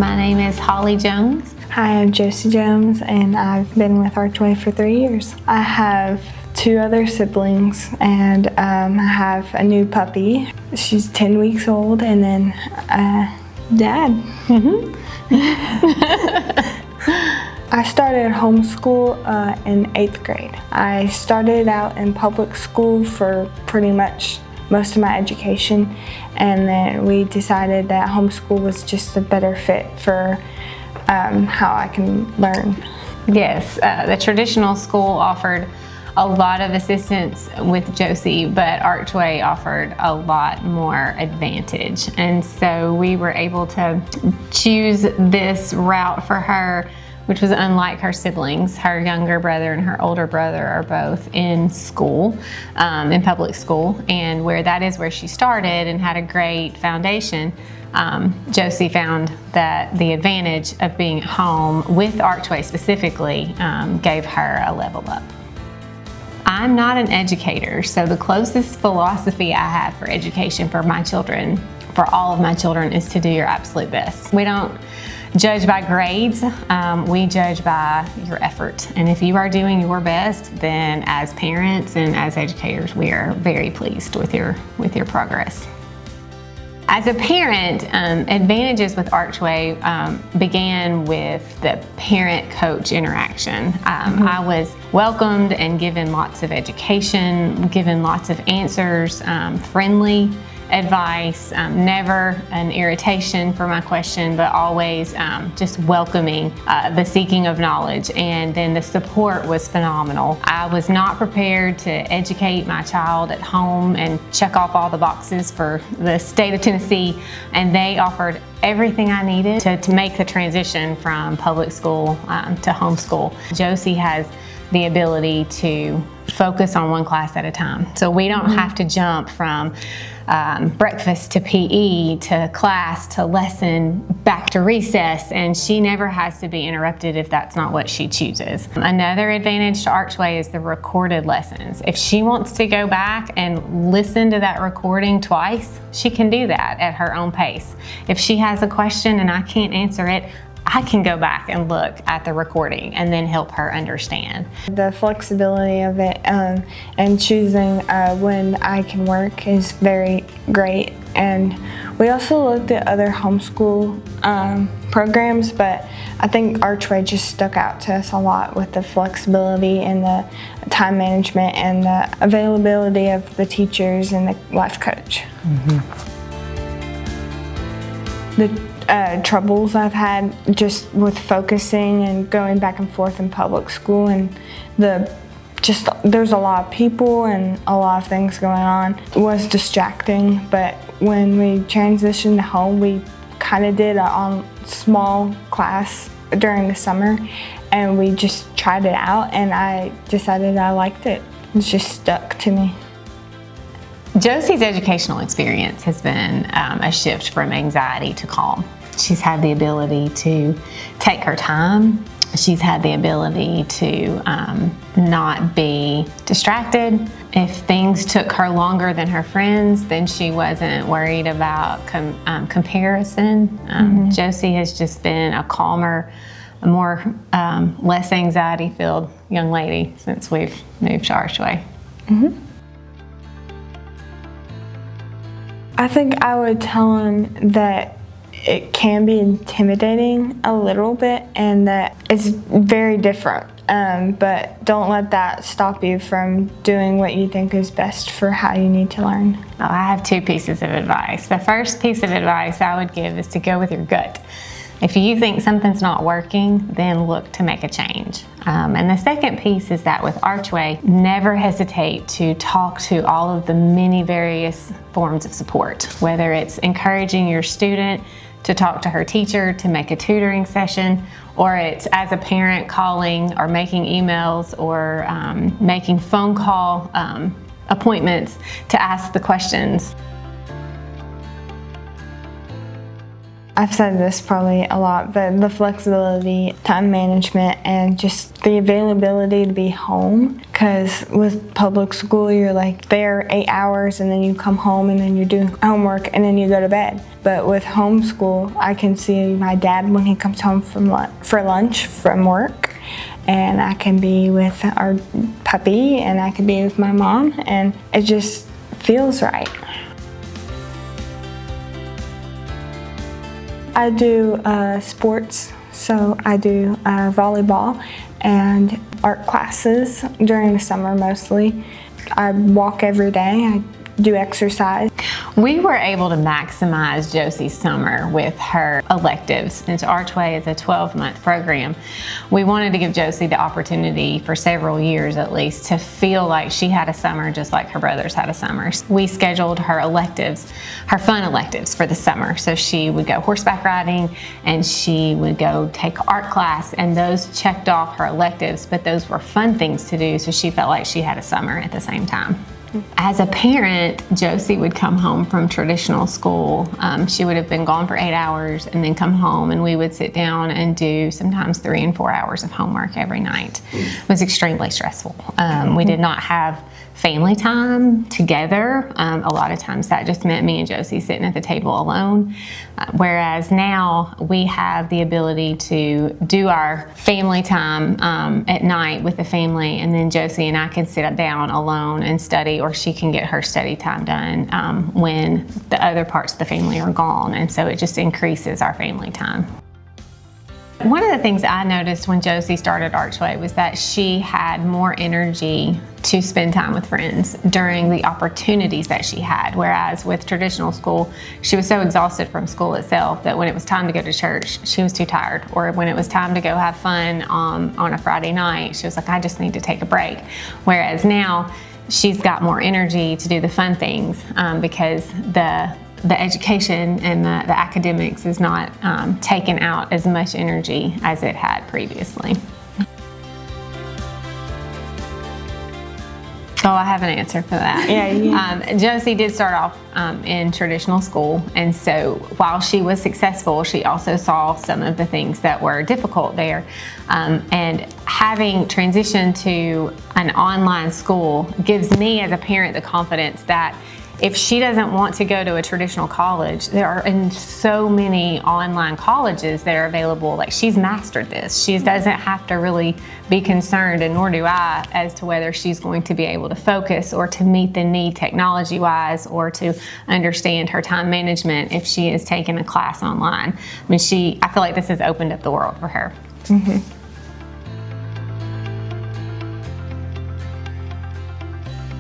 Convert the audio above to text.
My name is Holly Jones. Hi, I'm Josie Jones, and I've been with Archway for 3 years. I have 2 other siblings, and I have a new puppy. She's 10 weeks old, and then Dad. I started homeschool in 8th grade. I started out in public school for pretty much most of my education, and then we decided that homeschool was just a better fit for how I can learn. Yes, the traditional school offered a lot of assistance with Josie, but Archway offered a lot more advantage. And so we were able to choose this route for her, which was unlike her siblings. Her younger brother and her older brother are both in school, in public school, and that is where she started and had a great foundation. Josie found that the advantage of being at home with Archway specifically gave her a level up. I'm not an educator, so the closest philosophy I have for education for my children, for all of my children, is to do your absolute best. We don't judge by grades, we judge by your effort. And if you are doing your best, then as parents and as educators, we are very pleased with your progress. As a parent, advantages with Archway began with the parent-coach interaction. I was welcomed and given lots of education, given lots of answers, friendly advice, never an irritation for my question, but always just welcoming the seeking of knowledge. And then the support was phenomenal. I was not prepared to educate my child at home and check off all the boxes for the state of Tennessee, and they offered everything I needed to make the transition from public school to homeschool. Josie has the ability to focus on one class at a time. So we don't have to jump from breakfast to PE to class to lesson back to recess, and she never has to be interrupted if that's not what she chooses. Another advantage to Archway is the recorded lessons. If she wants to go back and listen to that recording twice, she can do that at her own pace. If she has a question and I can't answer it, I can go back and look at the recording and then help her understand. The flexibility of it and choosing when I can work is very great. And we also looked at other homeschool programs, but I think Archway just stuck out to us a lot with the flexibility and the time management and the availability of the teachers and the life coach. The troubles I've had just with focusing and going back and forth in public school, and there's a lot of people and a lot of things going on. It was distracting, but when we transitioned to home, we kind of did a small class during the summer, and we just tried it out, and I decided I liked it. It's just stuck to me. Josie's educational experience has been a shift from anxiety to calm. She's had the ability to take her time. She's had the ability to not be distracted. If things took her longer than her friends, then she wasn't worried about comparison. Josie has just been a calmer, a more less anxiety-filled young lady since we've moved to Archway. I think I would tell him that it can be intimidating a little bit and that it's very different, but don't let that stop you from doing what you think is best for how you need to learn. I have 2 pieces of advice. The first piece of advice I would give is to go with your gut. If you think something's not working, then look to make a change. And the second piece is that with Archway, never hesitate to talk to all of the many various forms of support, whether it's encouraging your student to talk to her teacher, to make a tutoring session, or it's as a parent calling or making emails or making phone call appointments to ask the questions. I've said this probably a lot, but the flexibility, time management, and just the availability to be home. Because with public school, you're like there 8 hours and then you come home and then you're doing homework and then you go to bed. But with homeschool, I can see my dad when he comes home for lunch from work. And I can be with our puppy and I can be with my mom, and it just feels right. I do sports, so I do volleyball and art classes during the summer mostly. I walk every day, I do exercise. We were able to maximize Josie's summer with her electives. Since Archway is a 12-month program, we wanted to give Josie the opportunity for several years at least to feel like she had a summer just like her brothers had a summer. We scheduled her electives, her fun electives for the summer. So she would go horseback riding and she would go take art class, and those checked off her electives, but those were fun things to do, so she felt like she had a summer at the same time. As a parent, Josie would come home from traditional school. She would have been gone for 8 hours and then come home, and we would sit down and do sometimes 3 and 4 hours of homework every night. It was extremely stressful. We did not have family time together. A lot of times that just meant me and Josie sitting at the table alone. Whereas now we have the ability to do our family time at night with the family, and then Josie and I can sit down alone and study, or she can get her study time done when the other parts of the family are gone, and so it just increases our family time. One of the things I noticed when Josie started Archway was that she had more energy to spend time with friends during the opportunities that she had, whereas with traditional school, she was so exhausted from school itself that when it was time to go to church, she was too tired, or when it was time to go have fun on a Friday night, she was like, I just need to take a break. Whereas now, she's got more energy to do the fun things because the education and the academics is not taking out as much energy as it had previously. So I have an answer for that. Yeah. Josie did start off in traditional school, and so while she was successful, she also saw some of the things that were difficult there. And having transitioned to an online school gives me as a parent the confidence that if she doesn't want to go to a traditional college, there are so many online colleges that are available. Like, she's mastered this. She doesn't have to really be concerned, and nor do I, as to whether she's going to be able to focus or to meet the need technology-wise or to understand her time management if she is taking a class online. I mean, I feel like this has opened up the world for her. Mm-hmm.